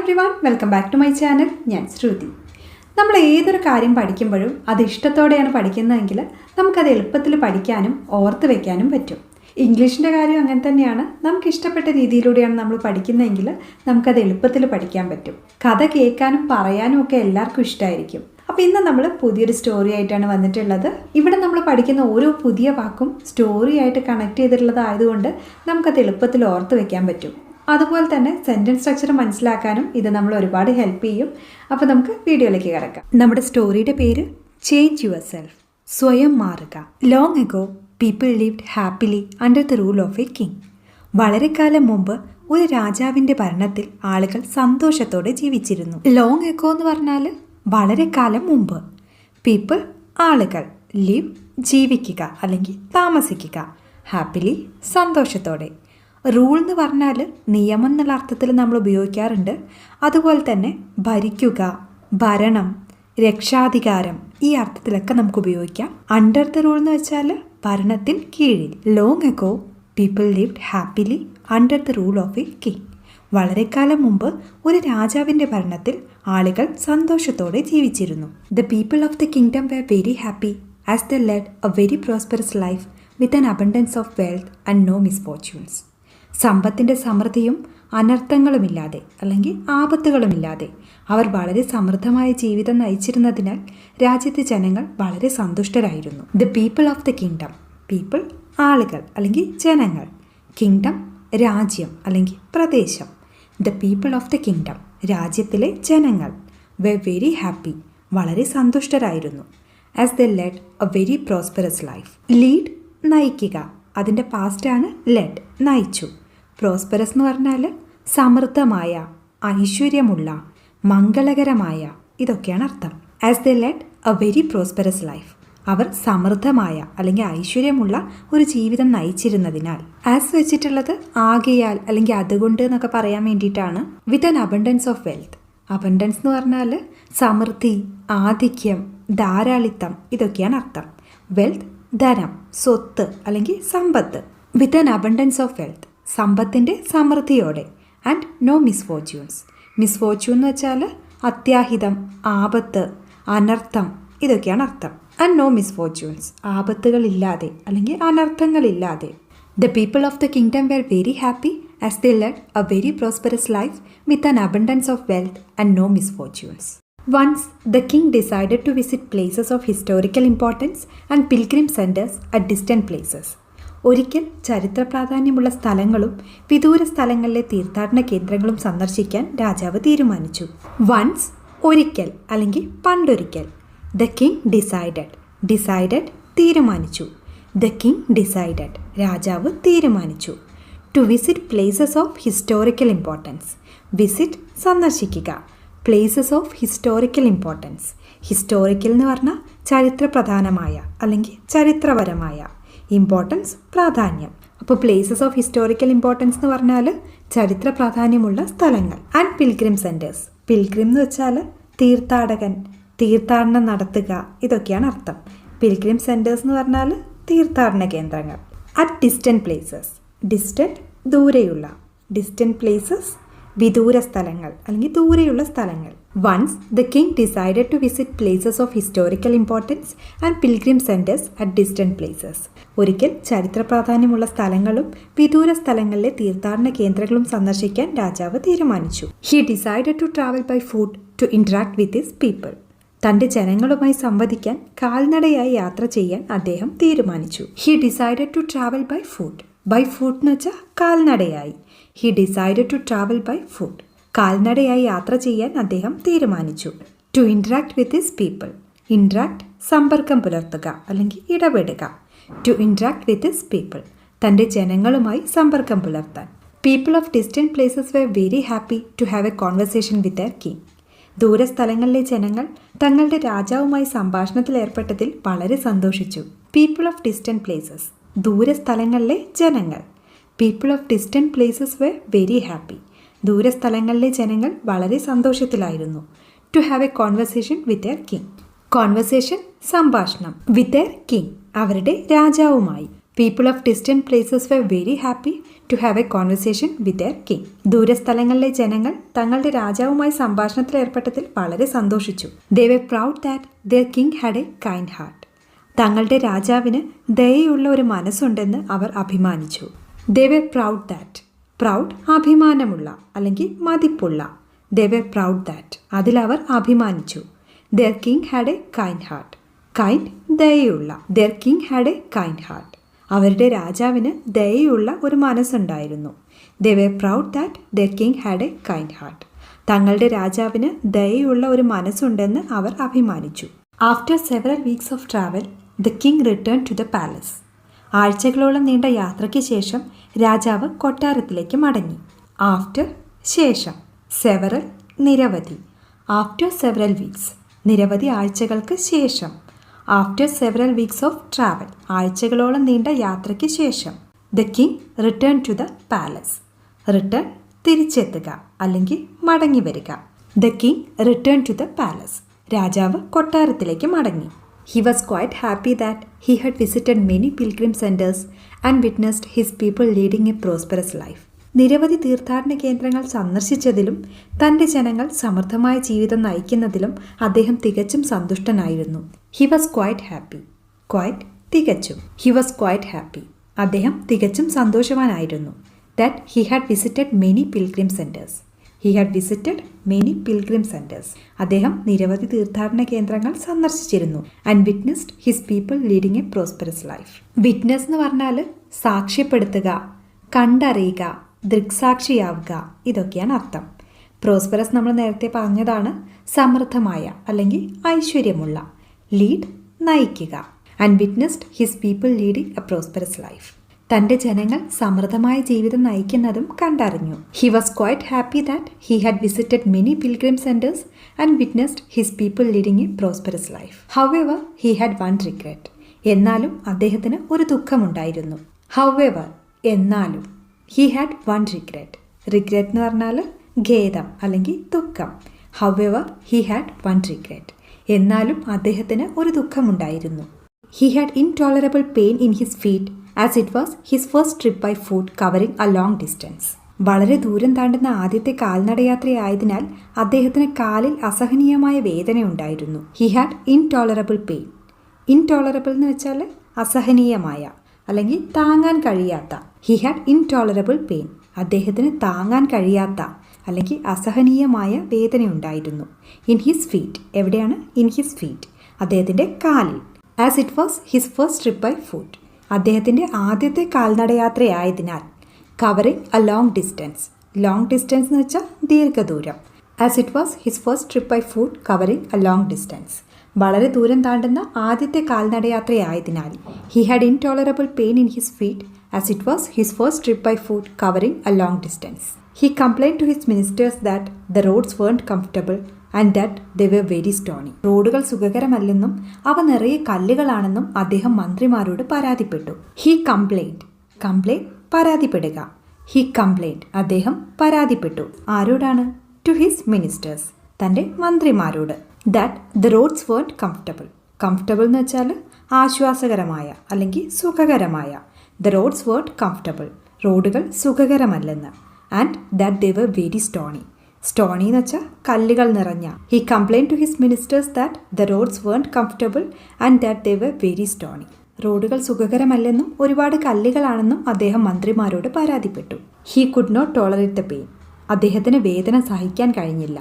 Everyone, welcome back to my channel. ഞാൻ ശ്രുതി. നമ്മൾ ഏതൊരു കാര്യം പഠിക്കുമ്പോഴും അത് ഇഷ്ടത്തോടെയാണ് പഠിക്കുന്നതെങ്കിൽ നമുക്കത് എളുപ്പത്തിൽ പഠിക്കാനും ഓർത്ത് വയ്ക്കാനും പറ്റും. ഇംഗ്ലീഷിൻ്റെ കാര്യം അങ്ങനെ തന്നെയാണ്. നമുക്ക് ഇഷ്ടപ്പെട്ട രീതിയിലൂടെയാണ് നമ്മൾ പഠിക്കുന്നതെങ്കിൽ നമുക്കത് എളുപ്പത്തിൽ പഠിക്കാൻ പറ്റും. കഥ കേൾക്കാനും പറയാനും ഒക്കെ എല്ലാവർക്കും ഇഷ്ടമായിരിക്കും. അപ്പോൾ ഇന്ന് നമ്മൾ പുതിയൊരു സ്റ്റോറി ആയിട്ടാണ് വന്നിട്ടുള്ളത്. ഇവിടെ നമ്മൾ പഠിക്കുന്ന ഓരോ പുതിയ വാക്കും സ്റ്റോറി ആയിട്ട് കണക്ട് ചെയ്തിട്ടുള്ളതായതുകൊണ്ട് നമുക്കത് എളുപ്പത്തിൽ ഓർത്ത് വയ്ക്കാൻ പറ്റും. അതുപോലെ തന്നെ സെൻറ്റൻസ് സ്ട്രക്ചർ മനസ്സിലാക്കാനും ഇത് നമ്മൾ ഒരുപാട് ഹെൽപ്പ് ചെയ്യും. അപ്പോൾ നമുക്ക് വീഡിയോയിലേക്ക് കിടക്കാം. നമ്മുടെ സ്റ്റോറിയുടെ പേര് ചേഞ്ച് യുവർ സെൽഫ്, സ്വയം മാറുക. Long ago people lived happily under the rule of a king. വളരെ കാലം മുമ്പ് ഒരു രാജാവിൻ്റെ ഭരണത്തിൽ ആളുകൾ സന്തോഷത്തോടെ ജീവിച്ചിരുന്നു. ലോങ് എഗോ എന്ന് പറഞ്ഞാൽ വളരെ കാലം മുമ്പ്. പീപ്പിൾ ആളുകൾ, ലിവ് ജീവിക്കുക അല്ലെങ്കിൽ താമസിക്കുക, ഹാപ്പിലി സന്തോഷത്തോടെ. റൂൾ എന്ന് പറഞ്ഞാൽ നിയമം എന്നുള്ള അർത്ഥത്തിൽ നമ്മൾ ഉപയോഗിക്കാറുണ്ട്. അതുപോലെ തന്നെ ഭരിക്കുക, ഭരണം, രക്ഷാധികാരം ഈ അർത്ഥത്തിലൊക്കെ നമുക്ക് ഉപയോഗിക്കാം. അണ്ടർ ദ റൂൾ എന്ന് വെച്ചാൽ ഭരണത്തിന് കീഴിൽ. Long ago people lived happily under the rule of a king. വളരെ കാലം മുമ്പ് ഒരു രാജാവിൻ്റെ ഭരണത്തിൽ ആളുകൾ സന്തോഷത്തോടെ ജീവിച്ചിരുന്നു. The people of the kingdom were very happy as the led a very prosperous life with an abundance of wealth and no misfortunes. സമ്പത്തിൻ്റെ സമൃദ്ധിയും അനർത്ഥങ്ങളുമില്ലാതെ അല്ലെങ്കിൽ ആപത്തുകളുമില്ലാതെ അവർ വളരെ സമൃദ്ധമായ ജീവിതം നയിച്ചിരുന്നതിനാൽ രാജ്യത്തെ ജനങ്ങൾ വളരെ സന്തുഷ്ടരായിരുന്നു. The people of the kingdom, people ആളുകൾ അല്ലെങ്കിൽ ജനങ്ങൾ, കിങ്ഡം രാജ്യം അല്ലെങ്കിൽ പ്രദേശം. The people of the kingdom രാജ്യത്തിലെ ജനങ്ങൾ വെർ വെരി ഹാപ്പി വളരെ സന്തുഷ്ടരായിരുന്നു. As the led a very prosperous life. Lead നയിക്കുക, അതിൻ്റെ പാസ്റ്റാണ് ലെഡ്, നയിച്ചു. പ്രോസ്പെറസ് എന്ന് പറഞ്ഞാൽ സമൃദ്ധമായ, ഐശ്വര്യമുള്ള, മംഗളകരമായ, ഇതൊക്കെയാണ് അർത്ഥം. As the led a very prosperous life, അവർ സമൃദ്ധമായ അല്ലെങ്കിൽ ഐശ്വര്യമുള്ള ഒരു ജീവിതം നയിച്ചിരുന്നതിനാൽ. ആസ് വെച്ചിട്ടുള്ളത് ആകയാൽ അല്ലെങ്കിൽ അതുകൊണ്ട് എന്നൊക്കെ പറയാൻ വേണ്ടിയിട്ടാണ്. വിത്ത് an abundance of wealth. Abundance എന്ന് പറഞ്ഞാൽ സമൃദ്ധി, ആധിക്യം, ധാരാളിത്തം, ഇതൊക്കെയാണ് അർത്ഥം. വെൽത്ത് ധനം, സ്വത്ത് അല്ലെങ്കിൽ സമ്പത്ത്. With an abundance of wealth, സമ്പത്തിൻ്റെ സമൃദ്ധിയോടെ. And no misfortunes. മിസ്ഫോർച്യൂൺ എന്ന് വെച്ചാൽ അത്യാഹിതം, ആപത്ത്, അനർത്ഥം, ഇതൊക്കെയാണ് അർത്ഥം. ആൻഡ് നോ മിസ്ഫോർച്യൂൺസ്, ആപത്തുകളില്ലാതെ അല്ലെങ്കിൽ അനർത്ഥങ്ങളില്ലാതെ. The people of the kingdom were very happy as they led a very prosperous life with an abundance of wealth and no misfortunes. Once, the king decided to visit places of historical importance and pilgrim centers at distant places. ഒരിക്കൽ ചരിത്ര പ്രാധാന്യമുള്ള സ്ഥലങ്ങളും വിദൂര സ്ഥലങ്ങളിലെ തീർത്ഥാടന കേന്ദ്രങ്ങളും സന്ദർശിക്കാൻ രാജാവ് തീരുമാനിച്ചു. വൺസ് ഒരിക്കൽ അല്ലെങ്കിൽ പണ്ടൊരിക്കൽ. ദ കിങ് ഡിസൈഡഡ്, ഡിസൈഡഡ് തീരുമാനിച്ചു. ദ കിങ് ഡിസൈഡഡ് രാജാവ് തീരുമാനിച്ചു. To visit places of historical importance. Visit സന്ദർശിക്കുക. Places of historical importance. Historical എന്ന് പറഞ്ഞാൽ ചരിത്രപ്രധാനമായ അല്ലെങ്കിൽ ചരിത്രപരമായ, ഇമ്പോർട്ടൻസ് പ്രാധാന്യം. അപ്പോൾ പ്ലേസസ് ഓഫ് ഹിസ്റ്റോറിക്കൽ ഇമ്പോർട്ടൻസ് എന്ന് പറഞ്ഞാൽ ചരിത്ര പ്രാധാന്യമുള്ള സ്ഥലങ്ങൾ. And pilgrim centres. പിൽഗ്രിം എന്ന് വെച്ചാൽ തീർത്ഥാടകൻ, തീർത്ഥാടനം നടത്തുക, ഇതൊക്കെയാണ് അർത്ഥം. പിൽഗ്രിം സെൻറ്റേഴ്സ് എന്ന് പറഞ്ഞാൽ തീർത്ഥാടന കേന്ദ്രങ്ങൾ. At distant places. ഡിസ്റ്റൻറ്റ് ദൂരെയുള്ള, ഡിസ്റ്റൻറ്റ് പ്ലേസസ് വിദൂര സ്ഥലങ്ങൾ അല്ലെങ്കിൽ ദൂരെയുള്ള സ്ഥലങ്ങൾ. Once the king decided to visit places of historical importance and pilgrim centres at distant places. ഒരിക്കൽ ചരിത്ര പ്രാധാന്യമുള്ള സ്ഥലങ്ങളും വിദൂര സ്ഥലങ്ങളിലെ തീർത്ഥാടന കേന്ദ്രങ്ങളും സന്ദർശിക്കാൻ രാജാവ് തീരുമാനിച്ചു. He decided to travel by foot to interact with his people. തൻ്റെ ജനങ്ങളുമായി സംവദിക്കാൻ കാൽനടയായി യാത്ര ചെയ്യാൻ അദ്ദേഹം തീരുമാനിച്ചു. He decided to travel by foot. By foot എന്ന് വെച്ചാൽ കാൽനടയായി. He decided to travel by foot. കാൽനടയായി യാത്ര ചെയ്യാൻ അദ്ദേഹം തീരുമാനിച്ചു. To interact with his people. Interact സമ്പർക്കം പുലർത്തുക അല്ലെങ്കിൽ ഇടപെടുക. To interact with his people തൻ്റെ ജനങ്ങളുമായി സമ്പർക്കം പുലർത്താൻ. People of distant places were very happy to have a conversation with their king. ദൂരസ്ഥലങ്ങളിലെ ജനങ്ങൾ തങ്ങളുടെ രാജാവുമായി സംഭാഷണത്തിൽ ഏർപ്പെട്ടതിൽ വളരെ സന്തോഷിച്ചു. പീപ്പിൾ ഓഫ് ഡിസ്റ്റൻറ്റ് പ്ലേസസ് ദൂരസ്ഥലങ്ങളിലെ ജനങ്ങൾ. People of distant places were very happy ദൂരസ്ഥലങ്ങളിലെ ജനങ്ങൾ വളരെ സന്തോഷത്തിലായിരുന്നു. To have a conversation with their king. Conversation സംഭാഷണം. വിത്ത് ദെയർ കിങ് അവരുടെ രാജാവുമായി. People of distant places were very happy to have a conversation with their king. ദൂരസ്ഥലങ്ങളിലെ ജനങ്ങൾ തങ്ങളുടെ രാജാവുമായി സംഭാഷണത്തിൽ ഏർപ്പെട്ടതിൽ വളരെ സന്തോഷിച്ചു. They were proud that their king had a kind heart. തങ്ങളുടെ രാജാവിന് ദയയുള്ള ഒരു മനസ്സുണ്ടെന്ന് അവർ അഭിമാനിച്ചു. They were proud that. Proud അഭിമാനമുള്ള അല്ലെങ്കിൽ മതിപ്പുള്ള. They were proud that. അതിലവർ അഭിമാനിച്ചു. Their king had a kind heart. Kind ദയയുള്ള. Their king had a kind heart. അവരുടെ രാജാവിന് ദയയുള്ള ഒരു മനസ്സുണ്ടായിരുന്നു. They were proud that their king had a kind heart. തങ്ങളുടെ രാജാവിന് ദയയുള്ള ഒരു മനസ്സുണ്ടെന്ന് അവർ അഭിമാനിച്ചു. After several weeks of travel, the king returned to the palace. ആഴ്ചകളോളം നീണ്ട യാത്രയ്ക്ക് ശേഷം രാജാവ് കൊട്ടാരത്തിലേക്ക് മടങ്ങി. ആഫ്റ്റർ ശേഷം, സെവറൽ നിരവധി. ആഫ്റ്റർ സെവറൽ വീക്സ് നിരവധി ആഴ്ചകൾക്ക് ശേഷം. After several weeks of travel ആഴ്ചകളോളം നീണ്ട യാത്രയ്ക്ക് ശേഷം. The king return to the palace. Return തിരിച്ചെത്തുക അല്ലെങ്കിൽ മടങ്ങി വരിക. The king return to the palace രാജാവ് കൊട്ടാരത്തിലേക്ക് മടങ്ങി. He was quite happy that he had visited many pilgrim centers and witnessed his people leading a prosperous life. നിരവധി തീർത്ഥാടന കേന്ദ്രങ്ങൾ സന്ദർശിച്ചതിലും തൻ്റെ ജനങ്ങൾ സമൃദ്ധമായ ജീവിതം നയിക്കുന്നതിലും അദ്ദേഹം തികച്ചും സന്തുഷ്ടനായിരുന്നു. He was quite happy. Quite തികച്ചും. He was quite happy. അദ്ദേഹം തികച്ചും സന്തോഷവാനായിരുന്നു. That he had visited many pilgrim centers. He had visited many pilgrim centers. അദ്ദേഹം നിരവധി തീർത്ഥാടന കേന്ദ്രങ്ങൾ സന്ദർശിച്ചിരുന്നു. And witnessed his people leading a prosperous life. Witness എന്ന് പറഞ്ഞാൽ സാക്ഷ്യപ്പെടുത്തുക, കണ്ടറിയുക, ദൃക്സാക്ഷിയാവുക, ഇതൊക്കെയാണ് അർത്ഥം. പ്രോസ്പെറസ് നമ്മൾ നേരത്തെ പറഞ്ഞതാണ്, സമൃദ്ധമായ അല്ലെങ്കിൽ ഐശ്വര്യമുള്ള. ലീഡ് നയിക്കുക. And witnessed his people leading a prosperous life. തൻ്റെ ജനങ്ങൾ സമൃദ്ധമായ ജീവിതം നയിക്കുന്നതും കണ്ടറിഞ്ഞു. He was quite happy that he had visited many pilgrim centers and witnessed his people leading a prosperous life. However, he had one regret. എന്നാലും അദ്ദേഹത്തിന് ഒരു ദുഃഖമുണ്ടായിരുന്നു. However, എന്നാലും. He had one regret. Regret എന്ന് പറഞ്ഞാൽ ഖേദം അല്ലെങ്കിൽ ദുഃഖം. However, he had one regret. എന്നാലും അദ്ദേഹത്തിന് ഒരു ദുഃഖമുണ്ടായിരുന്നു. He had intolerable pain in his feet as it was his first trip by foot covering a long distance. വളരെ ദൂരം താണ്ടുന്ന ആദ്യത്തെ കാൽനടയാത്രയായതിനാൽ അദ്ദേഹത്തിന് കാലിൽ അസഹനീയമായ വേദനയുണ്ടായിരുന്നു. He had intolerable pain. Intolerable എന്ന് വെച്ചാൽ അസഹനീയമായ അല്ലെങ്കിൽ താങ്ങാൻ കഴിയാത്ത. He had intolerable pain. അദ്ദേഹത്തിന് താങ്ങാൻ കഴിയാത്ത അല്ലെങ്കിൽ അസഹനീയമായ വേദനയുണ്ടായിരുന്നു. In his feet. എവിടെയാണ്? In his feet. അദ്ദേഹത്തിൻ്റെ കാലിൽ. As it was his first trip by foot. അദ്ദേഹത്തിൻ്റെ ആദ്യത്തെ കാൽനടയാത്രയായതിനാൽ. Covering a long distance. Long distance എന്ന് വെച്ചാൽ ദീർഘദൂരം. As it was his first trip by foot covering a long distance. വളരെ ദൂരം താണ്ടുന്ന ആദ്യത്തെ കാൽനടയാത്രയായതിനാൽ. He had intolerable pain in his feet as it was his first trip by foot covering a long distance. He complained to his ministers that the roads weren't comfortable and that they were very stony. റോഡുകൾ സുഖകരമല്ലെന്നും അവ നിറയെ കല്ലുകളാണെന്നും അദ്ദേഹം മന്ത്രിമാരോട് പരാതിപ്പെട്ടു. He complained. Complaint പരാതിപ്പെടുക. He complained. അദ്ദേഹം പരാതിപ്പെട്ടു. ആരോടാണ്? To his ministers. തൻ്റെ മന്ത്രിമാരോട്. That the roads weren't comfortable. Comfortable എന്ന് വെച്ചാൽ ആശ്വാസകരമായ അല്ലെങ്കിൽ സുഖകരമായ. The roads weren't comfortable. റോഡുകൾ സുഖകരമല്ലെന്ന്. And that they were very stony. Stony എന്ന് വെച്ചാൽ കല്ലുകൾ നിറഞ്ഞ. He complained to his ministers that the roads weren't comfortable and that they were very stony. റോഡുകൾ സുഖകരമല്ലെന്നും ഒരുപാട് കല്ലുകളാണെന്നും അദ്ദേഹം മന്ത്രിമാരോട് പരാതിപ്പെട്ടു. He could not tolerate the pain. അദ്ദേഹത്തിന് വേദന സഹിക്കാൻ കഴിഞ്ഞില്ല.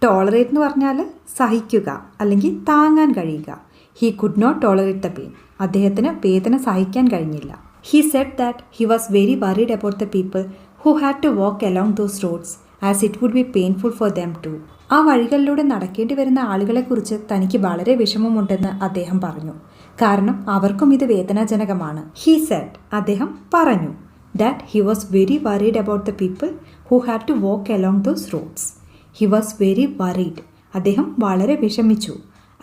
ടോളറേറ്റ് എന്ന് പറഞ്ഞാൽ സഹിക്കുക അല്ലെങ്കിൽ താങ്ങാൻ കഴിയുക. He could not tolerate the pain. അദ്ദേഹത്തിന് വേദന സഹിക്കാൻ കഴിഞ്ഞില്ല. He said that he was very worried about the people who had to walk along those roads as it would be painful for them too. ആ വഴികളിലൂടെ നടക്കേണ്ടി വരുന്ന ആളുകളെക്കുറിച്ച് തനിക്ക് വളരെ വിഷമമുണ്ടെന്ന് അദ്ദേഹം പറഞ്ഞു. കാരണം അവർക്കും ഇത് വേദനാജനകമാണ്. He said. അദ്ദേഹം പറഞ്ഞു. That he was very worried about the people who had to walk along those roads. He was very worried. അദ്ദേഹം വളരെ വിഷമിച്ചു.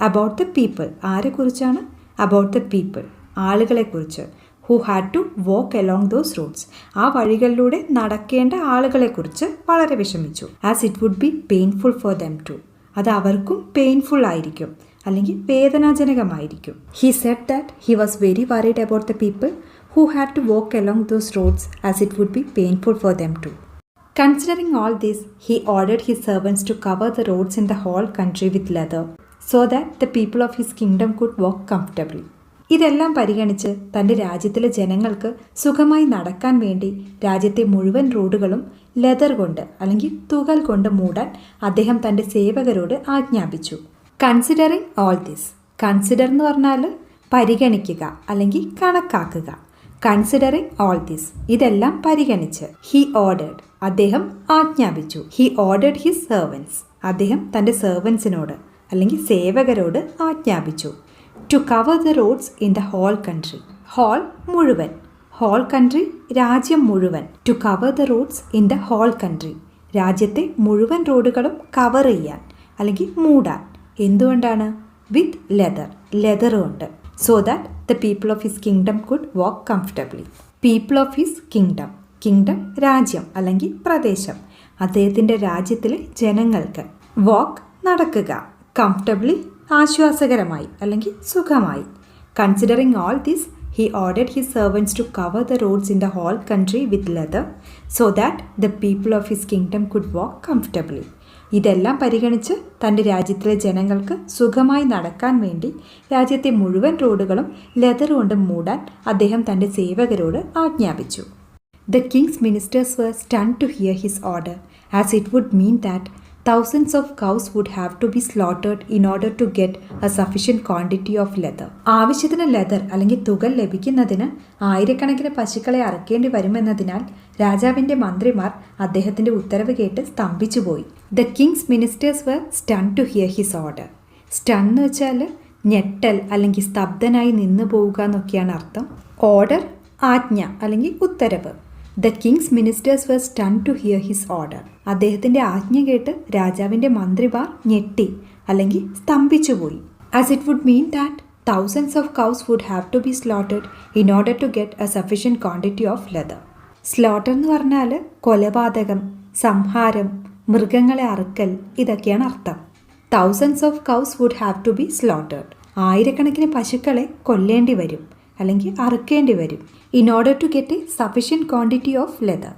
About the people. ആരെക്കുറിച്ചാണ്? About the people. ആളുകളെക്കുറിച്ച്. Who had to walk along those roads. ആ വഴികളിലൂടെ നടക്കേണ്ട ആളുകളെക്കുറിച്ച് വളരെ വിഷമിച്ചു. As it would be painful for them too. അത് അവർക്കും പെയിൻഫുൾ ആയിരിക്കും അല്ലെങ്കിൽ വേദനാജനകമായിരിക്കും. He said that he was very worried about the people who had to walk along those roads as it would be painful for them too. Considering all this, he ordered his servants to cover the roads in the whole country with leather, so that the people of his kingdom could walk comfortably. ഇതെല്ലാം പരിഗണിച്ച് തൻ്റെ രാജ്യത്തിലെ ജനങ്ങൾക്ക് സുഖമായി നടക്കാൻ വേണ്ടി രാജ്യത്തെ മുഴുവൻ റോഡുകളും ലെതർ കൊണ്ട് അല്ലെങ്കിൽ തുകൽ കൊണ്ട് മൂടാൻ അദ്ദേഹം തൻ്റെ സേവകരോട് ആജ്ഞാപിച്ചു. കൺസിഡറിങ് ഓൾ ദിസ്, കൺസിഡർ എന്ന് പറഞ്ഞാൽ പരിഗണിക്കുക അല്ലെങ്കിൽ കണക്കാക്കുക. കൺസിഡറിങ് ഓൾ ദിസ്, ഇതെല്ലാം പരിഗണിച്ച്. ഹി ഓർഡേഡ്, അദ്ദേഹം ആജ്ഞാപിച്ചു. ഹി ഓർഡേഡ് ഹിസ് സെർവൻസ്, അദ്ദേഹം തൻ്റെ സെർവൻസിനോട് അല്ലെങ്കിൽ സേവകരോട് ആജ്ഞാപിച്ചു. To cover the roads in the whole country, whole മുഴുവൻ, ഹോൾ കൺട്രി രാജ്യം മുഴുവൻ. To cover the roads in the whole country, രാജ്യത്തെ മുഴുവൻ റോഡുകളും കവർ ചെയ്യാൻ അല്ലെങ്കിൽ മൂടാൻ. എന്തുകൊണ്ടാണ്? വിത്ത് ലെതർ, ലെതർ കൊണ്ട്. So that the people of his kingdom could walk comfortably. People of his kingdom, kingdom രാജ്യം അല്ലെങ്കിൽ പ്രദേശം, അദ്ദേഹത്തിൻ്റെ രാജ്യത്തിലെ ജനങ്ങൾക്ക് വാക്ക് നടക്കുക, കംഫർട്ടബ്ലി ആശ്വാസകരമായി അല്ലെങ്കിൽ സുഖമായി. Considering all this, he ordered his servants to cover the roads in the whole country with leather, so that the people of his kingdom could walk comfortably. ഇതെല്ലാം പരിഗണിച്ച് തൻ്റെ രാജ്യത്തിലെ ജനങ്ങൾക്ക് സുഖമായി നടക്കാൻ വേണ്ടി രാജ്യത്തെ മുഴുവൻ റോഡുകളും ലെതർ കൊണ്ട് മൂടാൻ അദ്ദേഹം തൻ്റെ സേവകരോട് ആജ്ഞാപിച്ചു. The king's ministers were stunned to hear his order, as it would mean that thousands of cows would have to be slaughtered in order to get a sufficient quantity of leather. ആവശ്യത്തിന് leather അല്ലെങ്കിൽ തുകൽ ലഭിക്കുന്നതിന് ആയിരക്കണക്കിന് പശുക്കളെ അറക്കേണ്ടി വരുമെന്നതിനാൽ രാജാവിൻ്റെ മന്ത്രിമാർ അദ്ദേഹത്തിൻ്റെ ഉത്തരവ് കേട്ട് സ്തംഭിച്ചുപോയി. The king's ministers were stunned to hear his order. Stun എന്ന് വെച്ചാൽ ഞെട്ടൽ അല്ലെങ്കിൽ സ്തബ്ധനായി നിന്നു പോവുക എന്നൊക്കെയാണ് അർത്ഥം. ഓർഡർ ആജ്ഞ അല്ലെങ്കിൽ ഉത്തരവ്. The king's ministers were stunned to hear his order. അദ്ദേഹത്തിൻ്റെ ആജ്ഞ കേട്ട് രാജാവിൻ്റെ മന്ത്രിമാർ ഞെട്ടി അല്ലെങ്കിൽ സ്തംഭിച്ചുപോയി. As it would mean that thousands of cows would have to be slaughtered in order to get a sufficient quantity of leather. Slaughter എന്ന് പറഞ്ഞാൽ കൊലപാതകം, സംഹാരം, മൃഗങ്ങളെ അറുക്കൽ, ഇതൊക്കെയാണ് അർത്ഥം. thousands of cows would have to be slaughtered. ആയിരക്കണക്കിന് പശുക്കളെ കൊല്ലേണ്ടി വരും അല്ലെങ്കിൽ അറുക്കേണ്ടി വരും. In order to get a sufficient quantity of leather.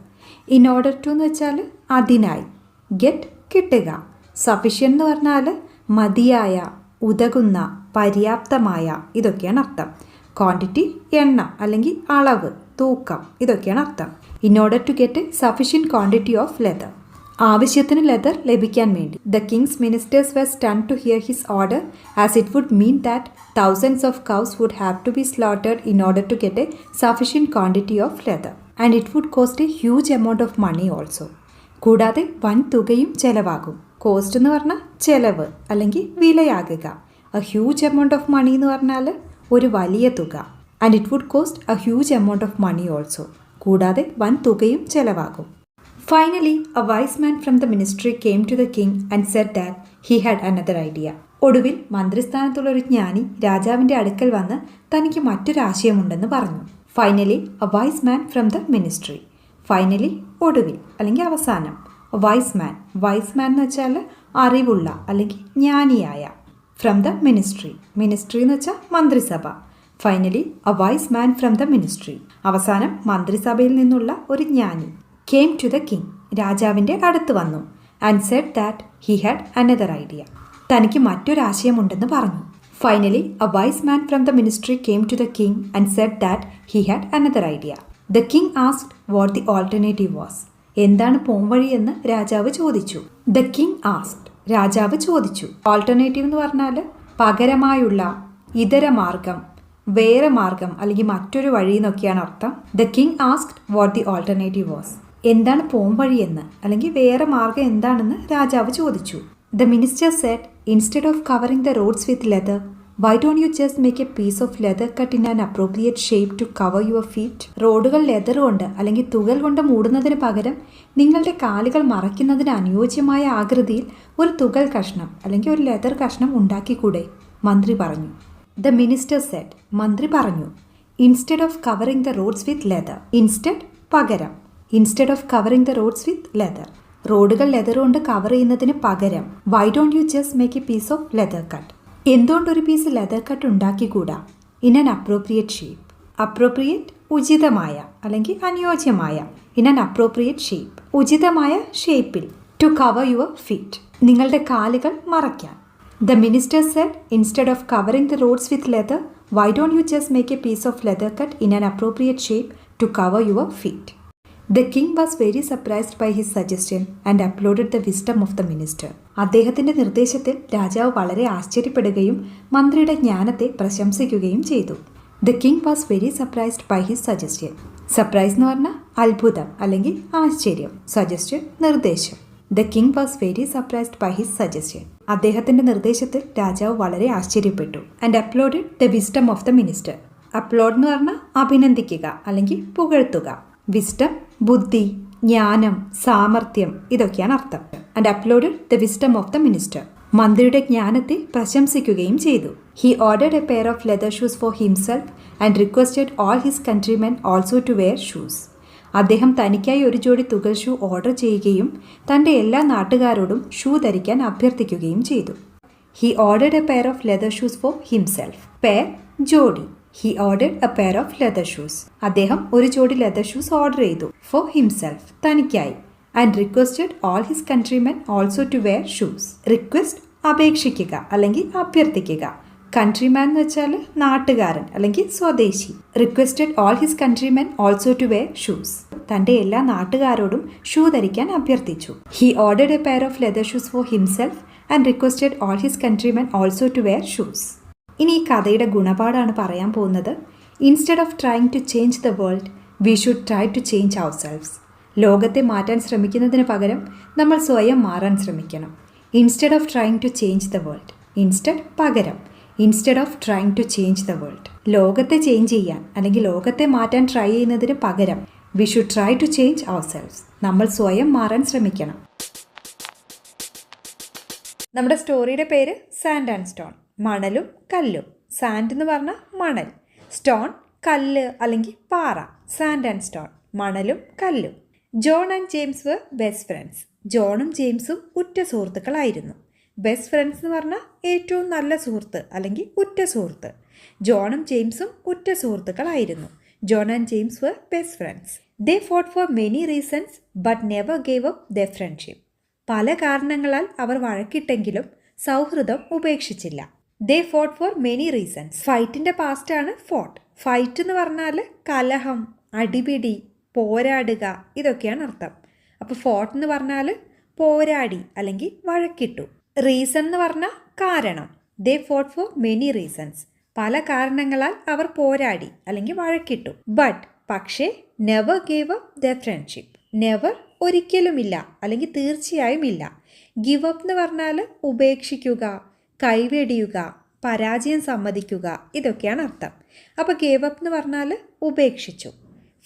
In order to എന്ന് വെച്ചാൽ അതിനായി, ഗെറ്റ് കിട്ടുക. സഫിഷ്യൻ എന്ന് പറഞ്ഞാൽ മതിയായ, ഉതകുന്ന, പര്യാപ്തമായ, ഇതൊക്കെയാണ് അർത്ഥം. ക്വാണ്ടിറ്റി എണ്ണം അല്ലെങ്കിൽ അളവ്, തൂക്കം, ഇതൊക്കെയാണ് അർത്ഥം. In order to get a sufficient quantity of leather, ആവശ്യത്തിന് ലെതർ ലഭിക്കാൻ വേണ്ടി. The king's ministers were stunned to hear his order, as it would mean that thousands of cows would have to be slaughtered in order to get a sufficient quantity of leather, and it would cost a huge amount of money also. കൂടാതെ വൻ തുകയും ചെലവാകും. Cost എന്ന് പറഞ്ഞാൽ ചെലവ് അല്ലെങ്കിൽ വിലയാകുക. A huge amount of money എന്ന് പറഞ്ഞാൽ ഒരു വലിയ തുക. And it would cost a huge amount of money also. കൂടാതെ വൻ തുകയും ചെലവാകും. Finally, a wise man from the ministry came to the king and said that he had another idea. ഒടുവിൽ മന്ത്രിസ്ഥാനത്തുള്ള ഒരു ജ്ഞാനി രാജാവിൻ്റെ അടുക്കൽ വന്ന് തനിക്ക് മറ്റൊരാശയമുണ്ടെന്ന് പറഞ്ഞു. Finally A vice man from the ministry. Finally ഒടുവിൽ അല്ലെങ്കിൽ അവസാനം. വൈസ് മാൻ, വൈസ് മാൻ എന്ന് വെച്ചാൽ അറിവുള്ള അല്ലെങ്കിൽ ജ്ഞാനിയായ. ഫ്രം ദ മിനിസ്ട്രി, മിനിസ്ട്രി എന്ന് വെച്ചാൽ മന്ത്രിസഭ. Finally A vice man from the ministry, അവസാനം മന്ത്രിസഭയിൽ നിന്നുള്ള ഒരു ജ്ഞാനി. came to the king, രാജാവിൻ്റെ അടുത്ത് വന്നു. and said that he had another idea, തനിക്ക് മറ്റൊരാശയമുണ്ടെന്ന് പറഞ്ഞു. Finally A vice man from the ministry came to the king and said that he had another idea. The king asked what the alternative was. എന്താണ് പോംവഴി എന്ന് രാജാവ് ചോദിച്ചു. The king asked, രാജാവ് ചോദിച്ചു. Alternative എന്ന് പറഞ്ഞാൽ പകരമായുള്ള, ഇതര മാർഗം, വേറെ മാർഗം അല്ലെങ്കിൽ മറ്റൊരു വഴി എന്നൊക്കെയാണ് അർത്ഥം. The king asked what the alternative was. എന്താണ് പോംവഴി എന്ന് അല്ലെങ്കിൽ വേറെ മാർഗം എന്താണെന്ന് രാജാവ് ചോദിച്ചു. The minister said, instead of covering the roads with leather, why don't you just make a piece of leather cut in an appropriate shape to cover your feet? റോഡുകൾ ലെതർ കൊണ്ട് അല്ലെങ്കിൽ തുകൽ കൊണ്ട് മൂടുന്നതിന് പകരം നിങ്ങളുടെ കാലുകൾ മറയ്ക്കുന്നതിന് അനുയോജ്യമായ ആകൃതിയിൽ ഒരു തുകൽ കഷ്ണം അല്ലെങ്കിൽ ഒരു ലെതർ കഷ്ണം ഉണ്ടാക്കിക്കൂടെ? മന്ത്രി പറഞ്ഞു. The minister said, മന്ത്രി പറഞ്ഞു. Instead of covering the roads with leather, instead പകരം, instead of covering the roads with leather, റോഡുകൾ ലെതർ കൊണ്ട് കവർ ചെയ്യുന്നതിന് പകരം why don't you just make a piece of leather cut? എന്തുകൊണ്ട് ഒരു പീസ് ലെതർ കട്ട് ഉണ്ടാക്കിക്കൂടാ? in an appropriate shape. appropriate ഉചിതമായ അല്ലെങ്കിൽ അനുയോജ്യമായ, ഇൻ ആൻ അപ്രോപ്രിയേറ്റ് ഷേപ്പ്, ഉചിതമായ ഷേപ്പിൽ. ടു കവർ യുവർ ഫീറ്റ്, നിങ്ങളുടെ കാലുകൾ മറയ്ക്കാൻ. The minister said, instead of covering the roads with leather, why don't you just make a piece of leather cut in an appropriate shape to cover your feet. The king was very surprised by his suggestion and applauded the wisdom of the minister. അദ്ദേഹത്തിന്റെ നിർദ്ദേശത്തിൽ രാജാവ് വളരെ ആശ്ചര്യപ്പെടുകയും മന്ത്രിയുടെ ജ്ഞാനത്തെ പ്രശംസിക്കുകയും ചെയ്തു. The king was very surprised by his suggestion. Surprise എന്ന് പറഞ്ഞാൽ അത്ഭുതം അല്ലെങ്കിൽ ആശ്ചര്യം. സജസ്റ്റൻ നിർദ്ദേശം. The king was very surprised by his suggestion. അദ്ദേഹത്തിന്റെ നിർദ്ദേശത്തിൽ രാജാവ് വളരെ ആശ്ചര്യപ്പെട്ടു. And applauded the wisdom of the minister. Upload എന്ന് പറഞ്ഞാൽ അഭിനന്ദിക്കുക അല്ലെങ്കിൽ പുകഴ്ത്തുക. വിസ്ഡം ബുദ്ധി, ജ്ഞാനം, സാമർഥ്യം ഇതൊക്കെയാണ് അർത്ഥം. And applauded the wisdom of the minister. മന്ത്രിയുടെ ജ്ഞാനത്തെ പ്രശംസിക്കുകയും ചെയ്തു. He ordered a pair of leather shoes for himself and requested all his countrymen also to wear shoes. അദ്ദേഹം തനിക്കായി ഒരു ജോഡി തുകൽ ഷൂ ഓർഡർ ചെയ്യുകയും തൻ്റെ എല്ലാ നാട്ടുകാരോടും ഷൂ ധരിക്കാൻ അഭ്യർത്ഥിക്കുകയും ചെയ്തു. He ordered a pair of leather shoes for himself. Pair ജോഡി. He ordered a pair of leather shoes. അദ്ദേഹം ഒരു ജോഡി ലെതർ ഷൂസ് ഓർഡർ ചെയ്തു. ഫോർ ഹിംസെൽഫ്, തനിക്കായി. And requested all his countrymen also to wear shoes. Request അപേക്ഷിക്കുക അല്ലെങ്കിൽ അഭ്യർത്ഥിക്കുക. Countryman എന്ന് വെച്ചാൽ നാട്ടുകാരൻ അല്ലെങ്കിൽ സ്വദേശി. Requested all his countrymen also to wear shoes. തൻ്റെ എല്ലാ നാട്ടുകാരോടും ഷൂ ധരിക്കാൻ അഭ്യർത്ഥിച്ചു. He ordered a pair of leather shoes for himself and requested all his countrymen also to wear shoes. ഇനി ഈ കഥയുടെ ഗുണപാഠമാണ് പറയാൻ പോകുന്നത്. Instead of trying to change the world, we should try to change ourselves. ലോകത്തെ മാറ്റാൻ ശ്രമിക്കുന്നതിന് പകരം നമ്മൾ സ്വയം മാറാൻ ശ്രമിക്കണം. Instead of trying to change the world. Instead പകരം. Instead of trying to change the world. ലോകത്തെ ചേഞ്ച് ചെയ്യാൻ അല്ലെങ്കിൽ ലോകത്തെ മാറ്റാൻ ട്രൈ ചെയ്യുന്നതിന് പകരം we should try to change ourselves. നമ്മൾ സ്വയം മാറാൻ ശ്രമിക്കണം. നമ്മുടെ സ്റ്റോറിയുടെ പേര് സാൻഡ് ആൻഡ് സ്റ്റോൺ, മണലും കല്ലും. സാൻഡ് എന്ന് പറഞ്ഞാൽ മണൽ, സ്റ്റോൺ കല്ല് അല്ലെങ്കിൽ പാറ. സാൻഡ് ആൻഡ് സ്റ്റോൺ, മണലും കല്ലും. John and James were best friends. ജോണും ജെയിംസും ഉറ്റ സുഹൃത്തുക്കളായിരുന്നു. ബെസ്റ്റ് ഫ്രണ്ട്സ് എന്ന് പറഞ്ഞാൽ ഏറ്റവും നല്ല സുഹൃത്ത് അല്ലെങ്കിൽ ഉറ്റ സുഹൃത്ത്. ജോണും ജെയിംസും ഉറ്റ സുഹൃത്തുക്കളായിരുന്നു. John and James were best friends. They fought for many reasons but never gave up the friendship. പല കാരണങ്ങളാൽ അവർ വഴക്കിട്ടെങ്കിലും സൗഹൃദം ഉപേക്ഷിച്ചില്ല. They fought for many reasons. ഫൈറ്റിൻ്റെ പാസ്റ്റാണ് ഫോട്ട്. ഫൈറ്റ് എന്ന് പറഞ്ഞാൽ കലഹം, അടിപിടി, പോരാടുക ഇതൊക്കെയാണ് അർത്ഥം. അപ്പോൾ ഫോട്ട് എന്ന് പറഞ്ഞാൽ പോരാടി അല്ലെങ്കിൽ വഴക്കിട്ടു. റീസൺ എന്ന് പറഞ്ഞാൽ കാരണം. ദേ ഫോട്ട് ഫോർ മെനി റീസൺസ്. പല കാരണങ്ങളാൽ അവർ പോരാടി അല്ലെങ്കിൽ വഴക്കിട്ടു. ബട്ട് പക്ഷേ never gave up the friendship. Never ഒരിക്കലുമില്ല അല്ലെങ്കിൽ തീർച്ചയായും ഇല്ല. ഗിവ് അപ്പ് എന്ന് പറഞ്ഞാൽ ഉപേക്ഷിക്കുക, കൈവെടിയുക, പരാജയം സമ്മതിക്കുക ഇതൊക്കെയാണ് അർത്ഥം. അപ്പോൾ ഗേവ് അപ്പ് എന്ന് പറഞ്ഞാൽ ഉപേക്ഷിച്ചു.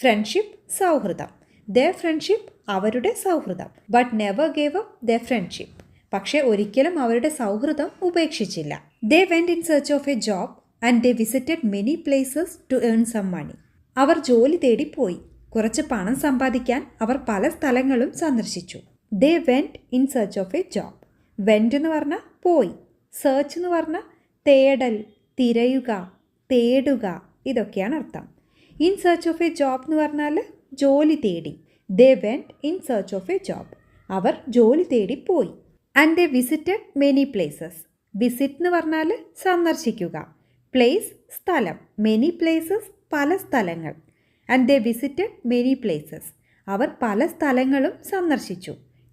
ഫ്രണ്ട്ഷിപ്പ് സൗഹൃദം. ദ ഫ്രണ്ട്ഷിപ്പ് അവരുടെ സൗഹൃദം. But never gave up the friendship. പക്ഷേ ഒരിക്കലും അവരുടെ സൗഹൃദം ഉപേക്ഷിച്ചില്ല. They went in search of a job and they visited many places to earn some money. അവർ ജോലി തേടി പോയി. കുറച്ച് പണം സമ്പാദിക്കാൻ അവർ പല സ്ഥലങ്ങളും സന്ദർശിച്ചു. They went in search of a job. Went എന്ന് പറഞ്ഞാൽ പോയി. സെർച്ച് എന്ന് പറഞ്ഞാൽ തേടൽ, തിരയുക, തേടുക ഇതൊക്കെയാണ് അർത്ഥം. In search of a job എന്ന് പറഞ്ഞാൽ ജോലി തേടി. They went in search of a job. അവർ ജോലി തേടി പോയി. And they visited many places. Visit എന്ന് പറഞ്ഞാൽ സന്ദർശിക്കുക. പ്ലേസ് സ്ഥലം. മെനി പ്ലേസസ് പല സ്ഥലങ്ങൾ. And they visited many places. അവർ പല സ്ഥലങ്ങളും സന്ദർശിച്ചു.